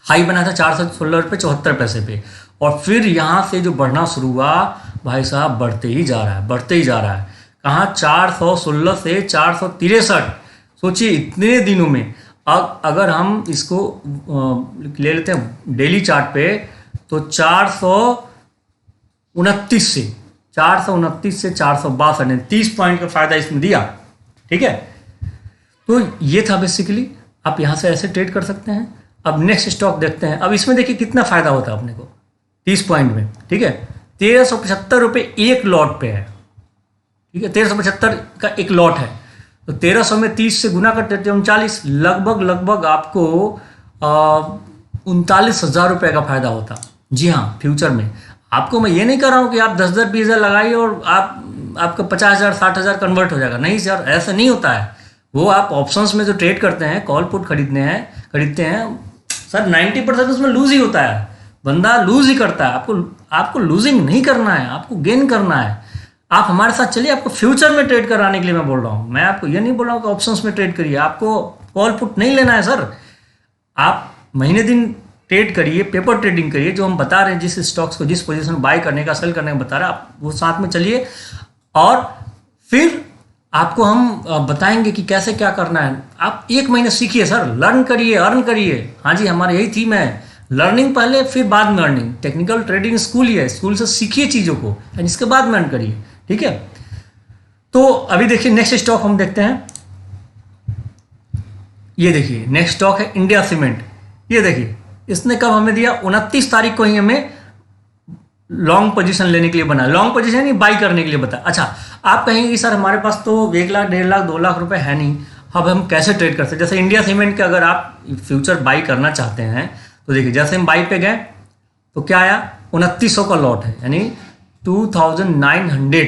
Speaker 1: हाई बना था 416 रुपये 74 पैसे पे। और फिर यहाँ से जो बढ़ना शुरू हुआ भाई साहब, बढ़ते ही जा रहा है। कहाँ, 416 से 463। सोचिए इतने दिनों में। अब अगर हम इसको ले लेते हैं डेली चार्ट पे, तो 429 से 462 30 पॉइंट का फायदा इसमें दिया, ठीक है। तो ये था बेसिकली, आप यहाँ से ऐसे ट्रेड कर सकते हैं। अब नेक्स्ट स्टॉक देखते हैं। अब इसमें देखिए कितना फायदा होता है अपने को 30 पॉइंट में, ठीक है। 1375 रुपये एक लॉट पे है, ठीक है। 1375 का एक लॉट है, तो 1300 में 30 से गुना करते थे 39, लगभग आपको 39,000 रुपये का फायदा होता। जी हाँ, फ्यूचर में। आपको मैं ये नहीं कर रहा हूँ कि आप 10,000 20,000 लगाइए और आपका 50,000 60,000 कन्वर्ट हो जाएगा। नहीं सर, ऐसा नहीं होता है। वो आप ऑप्शंस में जो ट्रेड करते हैं, कॉल पुट खरीदते हैं सर, 90% उसमें लूज ही होता है। बंदा लूज ही करता है। आपको लूजिंग नहीं करना है, आपको गेन करना है। आप हमारे साथ चलिए, आपको फ्यूचर में ट्रेड कराने के लिए मैं बोल रहा हूँ। मैं आपको ये नहीं बोल रहा हूँ कि ऑप्शंस में ट्रेड करिए। आपको कॉल पुट नहीं लेना है सर। आप महीने दिन ट्रेड करिए, पेपर ट्रेडिंग करिए। जो हम बता रहे हैं, जिस स्टॉक्स को जिस पोजीशन में बाय करने का, सेल करने का बता रहे हैं, आप वो साथ में चलिए। और फिर आपको हम बताएंगे कि कैसे क्या करना है। आप 1 महीने सीखिए सर, लर्न करिए, अर्न करिए। हाँ जी, हमारी यही थीम है, लर्निंग पहले फिर बाद में अर्निंग। टेक्निकल ट्रेडिंग स्कूल ही है, स्कूल से सीखिए चीज़ों को, इसके बाद में अर्न करिए, ठीक है। तो अभी देखिए नेक्स्ट स्टॉक हम देखते हैं। ये देखिए नेक्स्ट स्टॉक है इंडिया सीमेंट। ये देखिए इसने कब हमें दिया, 29 तारीख को ही हमें लॉन्ग पोजीशन लेने के लिए बना। लॉन्ग पोजीशन नहीं, बाई करने के लिए बता। अच्छा, आप कहेंगे कि सर हमारे पास तो 1 लाख 1.5 लाख 2 लाख रुपए है नहीं, अब हम कैसे ट्रेड कर सकते। जैसे इंडिया सीमेंट के अगर आप फ्यूचर बाई करना चाहते हैं तो देखिए, जैसे हम बाई पे गए तो क्या आया, 2900 का लॉट है, यानी 2900,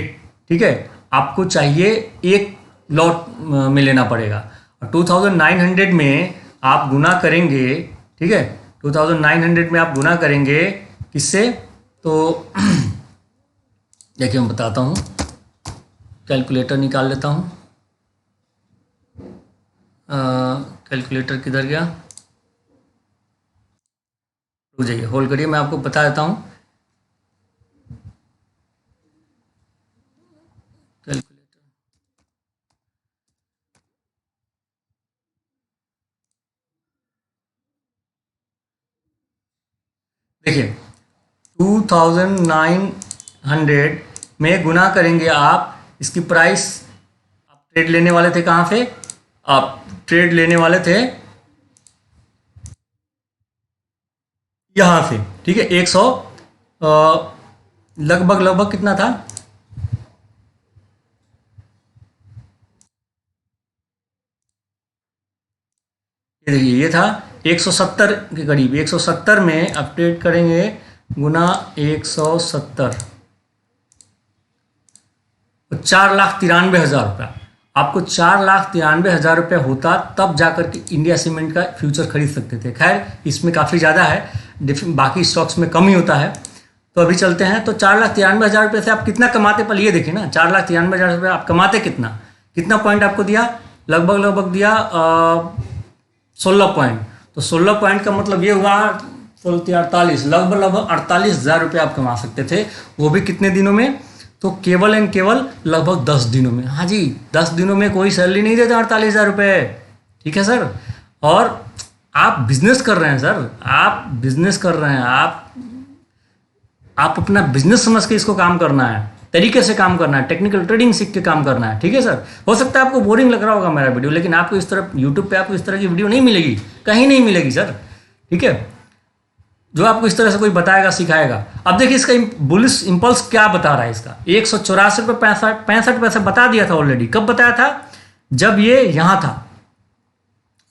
Speaker 1: ठीक है। आपको चाहिए एक लॉट में लेना पड़ेगा, और 2900 में आप गुना करेंगे, ठीक है। 2900 में आप गुना करेंगे किससे, तो देखिए मैं बताता हूँ, कैलकुलेटर निकाल लेता हूँ। कैलकुलेटर किधर गया, रुक जाइए, होल्ड करिए, मैं आपको बता देता हूँ। कैलकुलेटर, देखिए 2900 में गुना करेंगे आप इसकी प्राइस। आप ट्रेड लेने वाले थे कहाँ से, आप ट्रेड लेने वाले थे यहाँ से, ठीक है। 100 लगभग कितना था, ये देखिए ये था 170 के करीब। 170 में आप ट्रेड करेंगे गुना 170, तो 4,93,000 रुपया। आपको 4,93,000 रुपये होता तब जाकर के इंडिया सीमेंट का फ्यूचर खरीद सकते थे। खैर इसमें काफ़ी ज़्यादा है, बाकी स्टॉक्स में कम ही होता है। तो अभी चलते हैं। तो 4,93,000 रुपये से आप कितना कमाते, पहले ये देखिए ना, 4,93,000 रुपये आप कमाते कितना पॉइंट आपको दिया, लगभग दिया 16 पॉइंट। तो 16 पॉइंट का मतलब ये हुआ 16 लगभग 48,000 रुपये आप कमा सकते थे, वो भी कितने दिनों में, तो केवल एंड केवल लगभग 10 दिनों में। हाँ जी, 10 दिनों में कोई सैलरी नहीं देता 48,000 रुपये, ठीक है सर। और आप बिजनेस कर रहे हैं सर, आप बिजनेस कर रहे हैं, आप अपना बिजनेस समझ के इसको काम करना है, तरीके से काम करना है, टेक्निकल ट्रेडिंग सीख के काम करना है, ठीक है सर। हो सकता है आपको बोरिंग लग रहा होगा मेरा वीडियो, लेकिन आपको इस तरह यूट्यूब पे आपको इस तरह की वीडियो नहीं मिलेगी, कहीं नहीं मिलेगी सर, ठीक है, जो आपको इस तरह से कोई बताएगा सिखाएगा। अब देखिए इसका बुलिश इंपल्स क्या बता रहा है, इसका 184 रुपये 65 पैसे बता दिया था ऑलरेडी। कब बताया था, जब ये यहाँ था,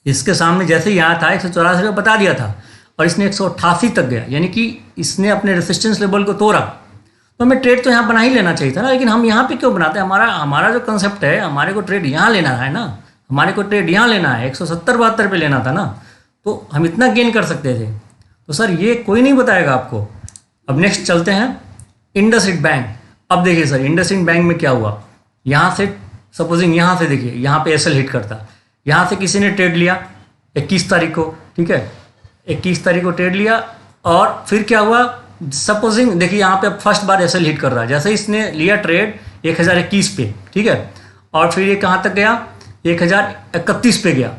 Speaker 1: इसके सामने जैसे यहाँ था 184 रुपये बता दिया था, और इसने 188 तक गया, यानी कि इसने अपने रेसिस्टेंस लेवल को तोड़ा। तो हमें ट्रेड तो यहाँ बना ही लेना चाहिए था ना, लेकिन हम यहाँ पे क्यों बनाते हैं, हमारा जो कंसेप्ट है, हमारे को ट्रेड यहाँ लेना है ना, हमारे को ट्रेड यहाँ लेना है, 170-72 पे लेना था ना, तो हम इतना गेन कर सकते थे। तो सर ये कोई नहीं बताएगा आपको। अब नेक्स्ट चलते हैं इंडसइंड बैंक। अब देखिए सर इंडसइंड बैंक में क्या हुआ, यहाँ से सपोजिंग यहाँ से देखिए, यहाँ पे एसएल हिट करता, यहाँ से किसी ने ट्रेड लिया 21 तारीख को, ठीक है, 21 तारीख को ट्रेड लिया, और फिर क्या हुआ, सपोजिंग देखिए यहाँ पे अब फर्स्ट बार एसएल हिट कर रहा है, जैसे इसने लिया ट्रेड 1021 पे, ठीक है, और फिर ये कहाँ तक गया, 1031 पे गया,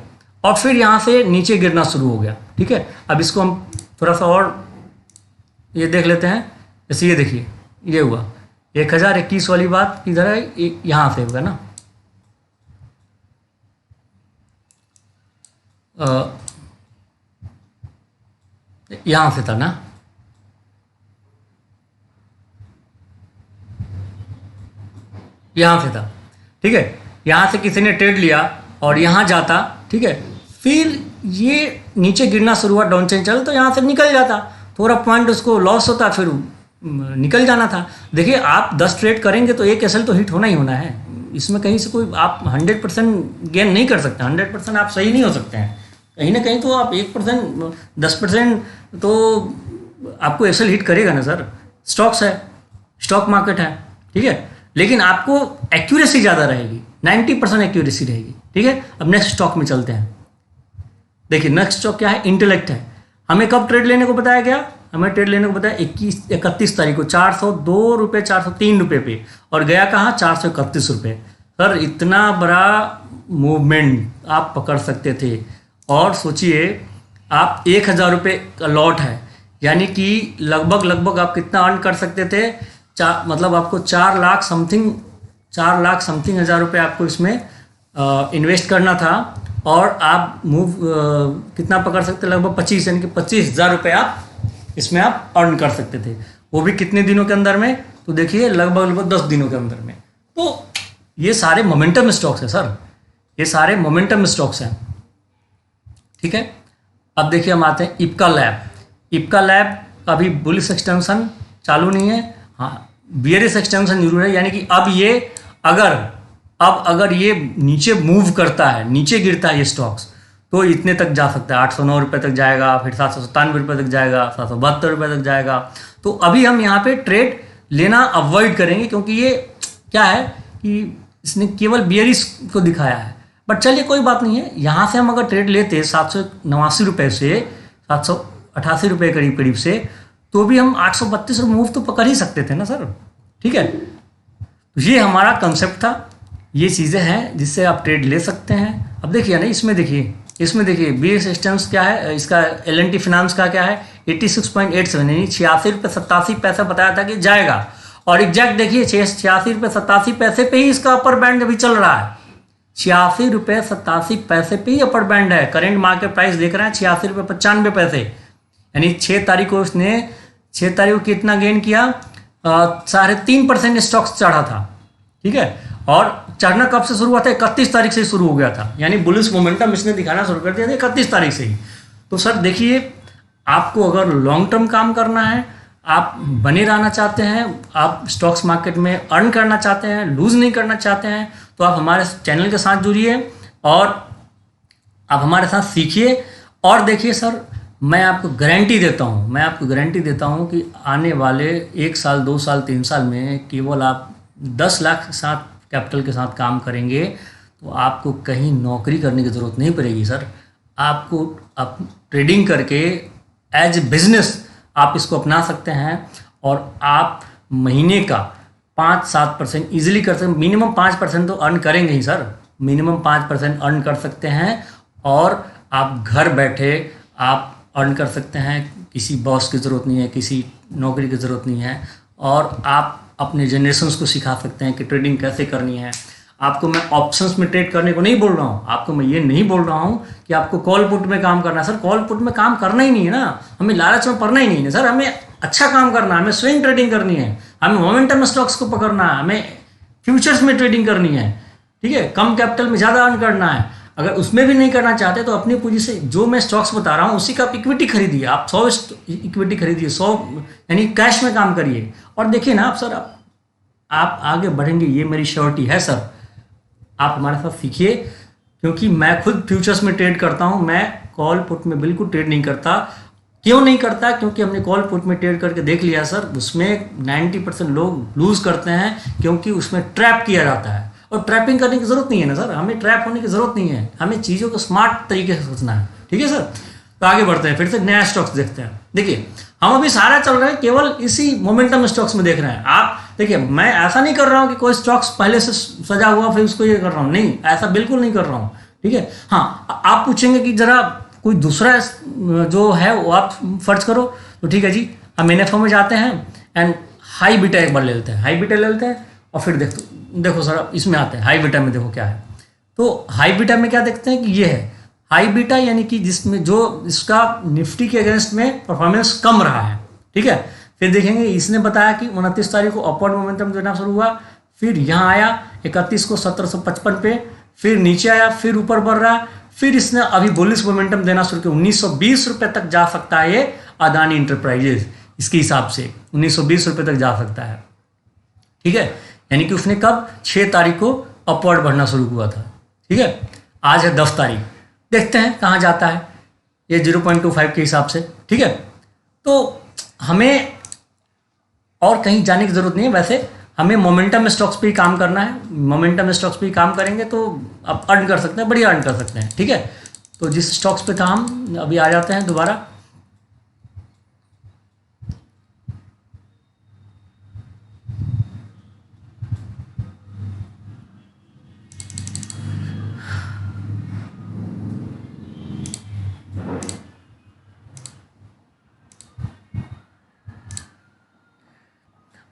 Speaker 1: और फिर यहाँ से नीचे गिरना शुरू हो गया, ठीक है। अब इसको हम थोड़ा सा और ये देख लेते हैं। जैसे ये देखिए ये हुआ 1021 वाली बात किधर है, यहाँ से होगा ना, यहाँ से था ना, यहाँ से था, ठीक है, यहाँ से किसी ने ट्रेड लिया और यहाँ जाता, ठीक है, फिर ये नीचे गिरना शुरू हुआ, डाउन चेन चल, तो यहाँ से निकल जाता, थोड़ा पॉइंट उसको लॉस होता, फिर निकल जाना था। देखिए आप 10 ट्रेड करेंगे तो एक एसएल तो हिट होना ही होना है, इसमें कहीं से कोई आप 100% गेन नहीं कर सकते, 100% आप सही नहीं हो सकते हैं, कहीं ना कहीं तो आप 1% 10% तो आपको एसएल हिट करेगा ना सर। स्टॉक्स है, स्टॉक मार्केट है, ठीक है, लेकिन आपको एक्यूरेसी ज़्यादा रहेगी, 90% एक्यूरेसी रहेगी, ठीक है। अब नेक्स्ट स्टॉक में चलते हैं। देखिए नेक्स्ट स्टॉक क्या है, इंटेलेक्ट है। हमें कब ट्रेड लेने को बताया गया, हमें ट्रेड लेने को बताया 31 तारीख को 402 रुपये 403 रुपये पे, और गया कहाँ 431 रुपये। सर इतना बड़ा मूवमेंट आप पकड़ सकते थे, और सोचिए आप 1,000 रुपये का लॉट है, यानी कि लगभग आप कितना अर्न कर सकते थे, मतलब आपको 4 लाख समथिंग हज़ार रुपये आपको इसमें इन्वेस्ट करना था, और आप कितना पकड़ सकते, लगभग 25, यानी कि 25,000 रुपये आप इसमें आप अर्न कर सकते थे, वो भी कितने दिनों के अंदर में, तो देखिए लगभग 10 दिनों के अंदर में। तो ये सारे मोमेंटम स्टॉक्स हैं सर, ये सारे मोमेंटम स्टॉक्स हैं, ठीक है। अब देखिए हम आते हैं इप्का लैब का भी बुलिश एक्सटेंशन चालू नहीं है, हाँ बियरिश एक्सटेंशन जरूर है, यानी कि अब अगर ये नीचे मूव करता है, नीचे गिरता है ये स्टॉक्स, तो इतने तक जा सकता है, 809 रुपये तक जाएगा, फिर 797 रुपये तक जाएगा, 772 रुपये तक जाएगा। तो अभी हम यहाँ पे ट्रेड लेना अवॉइड करेंगे, क्योंकि ये क्या है कि इसने केवल बियरिश को दिखाया है। बट चलिए कोई बात नहीं है, यहाँ से हम अगर ट्रेड लेते 789 रुपये से 788 रुपये करीब से, तो भी हम 832 मूव तो पकड़ ही सकते थे ना सर, ठीक है। तो ये हमारा कंसेप्ट था, ये चीज़ें हैं जिससे आप ट्रेड ले सकते हैं। अब देखिए ना, इसमें देखिए बीएस सिस्टम्स क्या है, इसका एल&टी फाइनेंस का क्या है 86.87, यानी 86 रुपये 87 पैसा बताया था कि जाएगा, और एग्जैक्ट देखिए 86 रुपये 87 पैसे पे ही इसका अपर बैंड अभी चल रहा है, 86 रुपये 87 पैसे पे ही अपर बैंड है। करेंट मार्केट प्राइस देख रहे हैं 86 रुपये 95 पैसे, यानी 6 तारीख को उसने 6 तारीख को कितना गेन किया, 3.5% स्टॉक्स चढ़ा था, ठीक है। और चढ़ना कब से शुरू हुआ था, 31 तारीख से शुरू हो गया था, यानी बुलिश मोमेंटम इसने दिखाना शुरू कर दिया था 31 तारीख से ही। तो सर देखिए, आपको अगर लॉन्ग टर्म काम करना है, आप बने रहना चाहते हैं, आप स्टॉक्स मार्केट में अर्न करना चाहते हैं, लूज़ नहीं करना चाहते हैं, तो आप हमारे चैनल के साथ जुड़िए और आप हमारे साथ सीखिए। और देखिए सर, मैं आपको गारंटी देता हूँ कि आने वाले 1 साल 2 साल 3 साल में केवल आप 10 लाख के साथ कैपिटल के साथ काम करेंगे तो आपको कहीं नौकरी करने की ज़रूरत नहीं पड़ेगी सर। आपको आप ट्रेडिंग करके एज ए बिजनेस आप इसको अपना सकते हैं और आप महीने का 5-7% ईजिली कर सकते हैं। मिनिमम 5% तो अर्न करेंगे ही सर, मिनिमम 5% अर्न कर सकते हैं और आप घर बैठे आप अर्न कर सकते हैं। किसी बॉस की ज़रूरत नहीं है, किसी नौकरी की ज़रूरत नहीं है और आप अपने जनरेशन्स को सिखा सकते हैं कि ट्रेडिंग कैसे करनी है। आपको मैं ऑप्शंस में ट्रेड करने को नहीं बोल रहा हूँ, आपको मैं ये नहीं बोल रहा हूँ कि आपको कॉल पुट में काम करना है। सर कॉल पुट में काम करना ही नहीं है ना, हमें लालच में पड़ना ही नहीं है सर, हमें अच्छा काम करना है, हमें स्विंग ट्रेडिंग करनी है, हमें मोमेंटम स्टॉक्स को पकड़ना है, हमें फ्यूचर्स में ट्रेडिंग करनी है, ठीक है। कम कैपिटल में ज़्यादा अर्न करना है। अगर उसमें भी नहीं करना चाहते तो अपनी पूंजी से जो मैं स्टॉक्स बता रहा हूँ उसी का आप इक्विटी खरीदिए, आप 100 इक्विटी खरीदिए, 100 यानी कैश में काम करिए और देखिए ना आप सर आप आगे बढ़ेंगे, ये मेरी श्योरिटी है सर। आप हमारे साथ सीखिए, क्योंकि मैं खुद फ्यूचर्स में ट्रेड करता हूँ, मैं कॉल पुट में बिल्कुल ट्रेड नहीं करता। क्यों नहीं करता? क्योंकि हमने कॉल पुट में ट्रेड करके देख लिया सर, उसमें 90% लोग लूज़ करते हैं क्योंकि उसमें ट्रैप किया जाता है और ट्रैपिंग करने की ज़रूरत नहीं है ना सर, हमें ट्रैप होने की ज़रूरत नहीं है, हमें चीज़ों को स्मार्ट तरीके से सोचना है, ठीक है सर। तो आगे बढ़ते हैं, फिर से नया स्टॉक्स देखते हैं। देखिए हम अभी सारा चल रहे हैं केवल इसी मोमेंटम स्टॉक्स में देख रहे हैं। आप देखिए मैं ऐसा नहीं कर रहा हूँ कि कोई स्टॉक्स पहले से सजा हुआ फिर उसको ये कर रहा हूँ, नहीं, ऐसा बिल्कुल नहीं कर रहा हूँ, ठीक है। हाँ, आप पूछेंगे कि जरा कोई दूसरा जो है वो आप फर्ज करो, तो ठीक है जी, हम NFO में जाते हैं एंड हाई बीटा एक बार ले लेते हैं, हाई बीटा ले लेते हैं और फिर देखो सर इसमें आते हैं हाई बीटा में, देखो क्या है। तो हाई बीटा में क्या देखते हैं कि ये है हाई बीटा, यानी कि जिसमें जो इसका निफ्टी के अगेंस्ट में परफॉर्मेंस कम रहा है, ठीक है। फिर देखेंगे इसने बताया कि 29 तारीख को अपवर्ड मोमेंटम देना शुरू हुआ, फिर यहाँ आया 31 को 1755 पे, फिर नीचे आया, फिर ऊपर बढ़ रहा, फिर इसने अभी बुलिश मोमेंटम देना शुरू किया। 1920 रुपये तक जा सकता है ये अदानी इंटरप्राइजेज, इसके हिसाब से 1920 रुपये तक जा सकता है, ठीक है। यानी कि उसने कब 6 तारीख को अपवर्ड बढ़ना शुरू हुआ था, ठीक है। आज है 10 तारीख, देखते हैं कहाँ जाता है ये 0.25 के हिसाब से, ठीक है। तो हमें और कहीं जाने की ज़रूरत नहीं है, वैसे हमें मोमेंटम स्टॉक्स पे ही काम करना है। मोमेंटम स्टॉक्स पे ही काम करेंगे तो आप अर्न कर सकते हैं, बढ़िया अर्न कर सकते हैं, ठीक है। तो जिस स्टॉक्स पे था हम अभी आ जाते हैं दोबारा।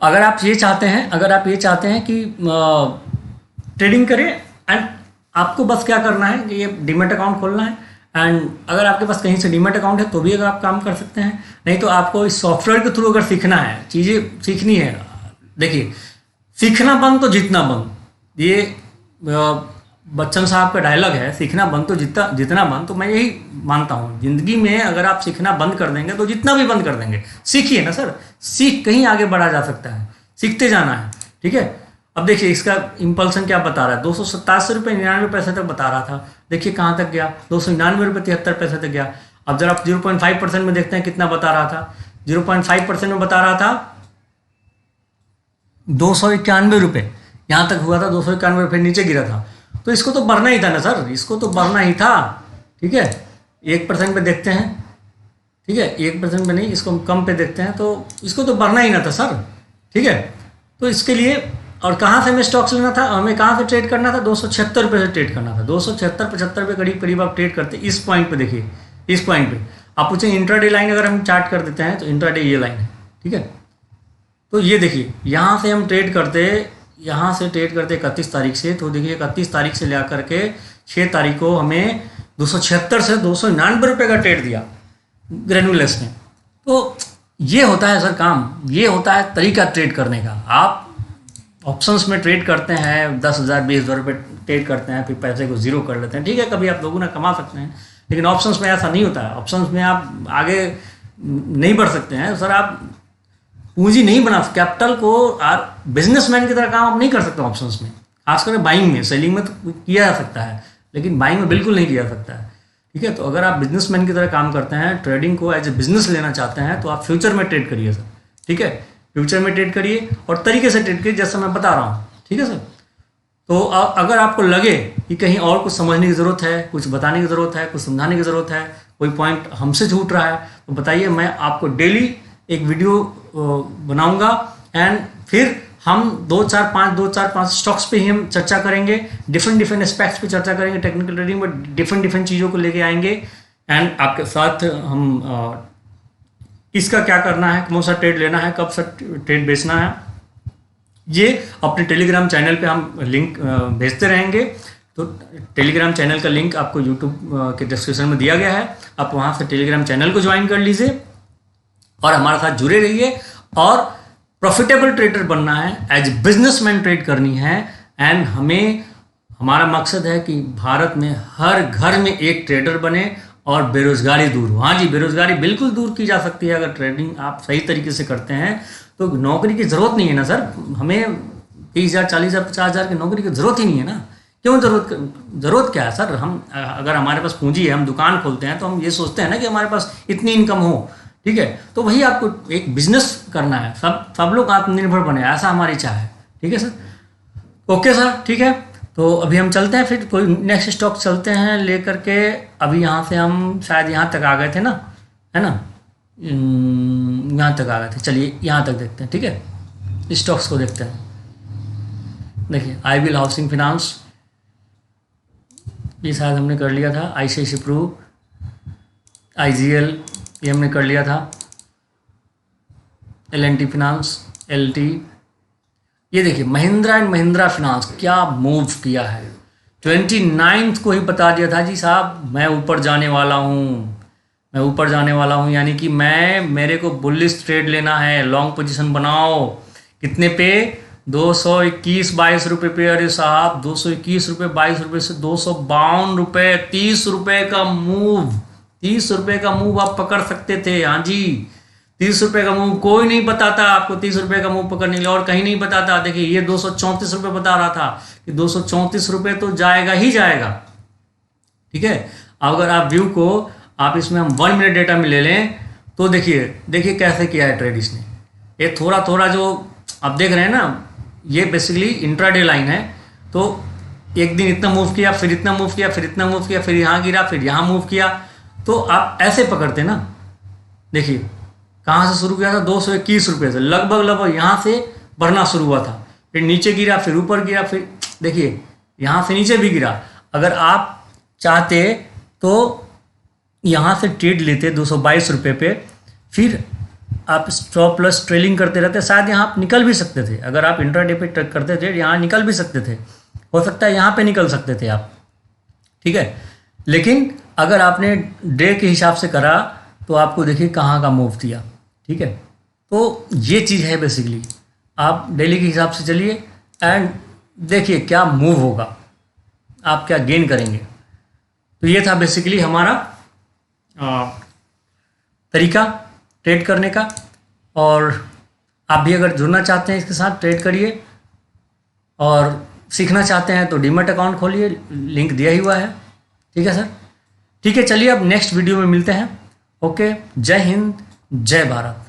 Speaker 1: अगर आप ये चाहते हैं कि ट्रेडिंग करें एंड आपको बस क्या करना है कि ये डीमैट अकाउंट खोलना है, एंड अगर आपके पास कहीं से डीमैट अकाउंट है तो भी अगर आप काम कर सकते हैं, नहीं तो आपको इस सॉफ्टवेयर के थ्रू अगर सीखना है, चीज़ें सीखनी है। देखिए सीखना बंद तो जीतना बंद, ये बच्चन साहब का डायलॉग है, सीखना बंद तो जितना बंद। तो मैं यही मानता हूँ, ज़िंदगी में अगर आप सीखना बंद कर देंगे तो जितना भी बंद कर देंगे। सीखिए ना सर, सीख कहीं आगे बढ़ा जा सकता है, सीखते जाना है, ठीक है। अब देखिए इसका इम्पल्सन क्या बता रहा है, 287 रुपये 99 पैसे तक बता रहा था, देखिए कहाँ तक गया, 299 रुपये 73 पैसे तक गया। अब जरा आप 0.5% में देखते हैं कितना बता रहा था, 0.5% में बता रहा था 291 रुपये, यहाँ तक हुआ था 291 रुपये, नीचे गिरा था। तो इसको तो बढ़ना ही था ना सर, इसको तो बढ़ना ही था, ठीक है। 1% पे देखते हैं, ठीक है, 1% पे नहीं, इसको कम पे देखते हैं, तो इसको तो बढ़ना ही ना था सर, ठीक है। तो इसके लिए और कहाँ से हमें स्टॉक्स लेना था, हमें कहाँ से ट्रेड करना था, 276 रुपये से ट्रेड करना था, 276-75 रुपये करीब करीब आप ट्रेड करते। इस पॉइंट पे देखिए, इस पॉइंट पे आप पूछें इंट्राडे लाइन अगर हम चार्ट कर देते हैं तो इंट्राडे ये लाइन है, ठीक है। तो ये देखिए यहाँ से हम ट्रेड करते 31 तारीख से, तो देखिए 31 तारीख से ले करके 6 तारीख को हमें 276 से 299 रुपये का ट्रेड दिया ग्रेनुलस ने। तो ये होता है सर काम, ये होता है तरीका ट्रेड करने का। आप ऑप्शंस में ट्रेड करते हैं, 10,000 20,000 रुपये ट्रेड करते हैं, फिर पैसे को जीरो कर लेते हैं, ठीक है, कभी आप दोगुना कमा सकते हैं, लेकिन ऑप्शंस में ऐसा नहीं होता है। ऑप्शंस में आप आगे नहीं बढ़ सकते हैं सर। आप पूंजी नहीं बना, कैपिटल को आप बिजनेसमैन की तरह काम आप नहीं कर सकते ऑप्शंस में, खासकर बाइंग में। सेलिंग में तो किया जा सकता है, लेकिन बाइंग में बिल्कुल नहीं किया जा सकता है। ठीक है, तो अगर आप बिजनेसमैन की तरह काम करते हैं, ट्रेडिंग को एज ए बिजनेस लेना चाहते हैं, तो आप फ्यूचर में ट्रेड करिए सर। ठीक है, फ्यूचर में ट्रेड करिए और तरीके से ट्रेड करिए जैसा मैं बता रहा हूँ। ठीक है सर, तो अगर आपको लगे कि कहीं और कुछ समझने की ज़रूरत है, कुछ बताने की ज़रूरत है, कुछ समझाने की ज़रूरत है, कोई पॉइंट हमसे छूट रहा है, तो बताइए। मैं आपको डेली एक वीडियो बनाऊंगा एंड फिर हम 2-4-5 स्टॉक्स पे ही हम चर्चा करेंगे, डिफरेंट एस्पेक्ट्स पे चर्चा करेंगे, टेक्निकल ट्रेडिंग में डिफरेंट चीज़ों को लेके आएंगे एंड आपके साथ हम किसका क्या करना है, कौन सा ट्रेड लेना है, कब सा ट्रेड बेचना है, ये अपने टेलीग्राम चैनल पे हम लिंक भेजते रहेंगे। तो टेलीग्राम चैनल का लिंक आपको यूट्यूब के डिस्क्रिप्शन में दिया गया है, आप वहाँ से टेलीग्राम चैनल को ज्वाइन कर लीजिए और हमारे साथ जुड़े रहिए। और प्रॉफिटेबल ट्रेडर बनना है, एज बिजनेसमैन ट्रेड करनी है एंड हमारा मकसद है कि भारत में हर घर में एक ट्रेडर बने और बेरोजगारी दूर हो। हाँ जी, बेरोजगारी बिल्कुल दूर की जा सकती है अगर ट्रेडिंग आप सही तरीके से करते हैं। तो नौकरी की ज़रूरत नहीं है ना सर, हमें 30,000 40,000 50,000 की नौकरी की ज़रूरत ही नहीं है ना। क्यों ज़रूरत क्या है सर? हम अगर हमारे पास पूंजी है, हम दुकान खोलते हैं, तो हम ये सोचते हैं ना कि हमारे पास इतनी इनकम हो। ठीक है, तो वही आपको एक बिजनेस करना है, सब लोग आत्मनिर्भर बने, ऐसा हमारी इच्छा है। ठीक है सर, ओके सर, ठीक है। तो अभी हम चलते हैं, फिर कोई नेक्स्ट स्टॉक चलते हैं लेकर के। अभी यहाँ से हम शायद यहाँ तक आ गए थे ना, है ना, यहाँ तक आ गए थे। चलिए यहाँ तक देखते हैं। ठीक है, स्टॉक्स को देखते हैं। देखिए, आईवीएल हाउसिंग फाइनेंस, ये शायद हमने कर लिया था। आईसीआईसीआई प्रू, आईजीएल, ये हमने कर लिया था। एलएनटी फाइनेंस, एलटी, ये देखिए महिंद्रा एंड महिंद्रा फाइनेंस क्या मूव किया है। 29 को ही बता दिया था जी साहब, मैं ऊपर जाने वाला हूँ, मैं ऊपर जाने वाला हूँ, यानी कि मेरे को बुलिश ट्रेड लेना है, लॉन्ग पोजीशन बनाओ। कितने पे? 221-22 रुपये पे। अरे साहब, 221 रुपये 22 रुपये से 252 रुपये, 30 रुपये का मूव, 30 रुपये का मूव आप पकड़ सकते थे। हाँ जी, 30 रुपये का मूव कोई नहीं बताता आपको, 30 रुपये का मूव पकड़ने के लिए, और कहीं नहीं बताता। देखिए, ये 234 रुपये बता रहा था कि 234 रुपये तो जाएगा ही जाएगा। ठीक है, अगर आप व्यू को आप इसमें हम 1 मिनट डेटा में ले लें तो देखिए कैसे किया है ट्रेड इसने। ये थोड़ा जो आप देख रहे हैं ना, ये बेसिकली इंट्राडे लाइन है। तो एक दिन इतना मूव किया, फिर इतना मूव किया, फिर इतना मूव किया, फिर यहाँ गिरा, फिर यहाँ मूव किया। तो आप ऐसे पकड़ते ना। देखिए कहाँ से शुरू किया था, 221 रुपये से, लगभग यहाँ से बढ़ना शुरू हुआ था, फिर नीचे गिरा, फिर ऊपर गिरा, फिर देखिए यहाँ से नीचे भी गिरा। अगर आप चाहते तो यहाँ से ट्रेड लेते 222 रुपये पे, फिर आप स्टॉप लॉस ट्रेलिंग करते रहते, शायद यहाँ आप निकल भी सकते थे। अगर आप इंट्राडे पे ट्रेड करते थे, यहाँ निकल भी सकते थे, हो सकता है यहाँ पे निकल सकते थे आप। ठीक है, लेकिन अगर आपने डे के हिसाब से करा तो आपको देखिए कहाँ का मूव दिया। ठीक है, तो ये चीज़ है बेसिकली। आप डेली के हिसाब से चलिए एंड देखिए क्या मूव होगा, आप क्या गेन करेंगे। तो ये था बेसिकली हमारा तरीका ट्रेड करने का। और आप भी अगर जुड़ना चाहते हैं इसके साथ, ट्रेड करिए, और सीखना चाहते हैं तो डीमैट अकाउंट खोलिए, लिंक दिया ही हुआ है। ठीक है सर, ठीक है, चलिए अब नेक्स्ट वीडियो में मिलते हैं। ओके, जय हिंद, जय भारत।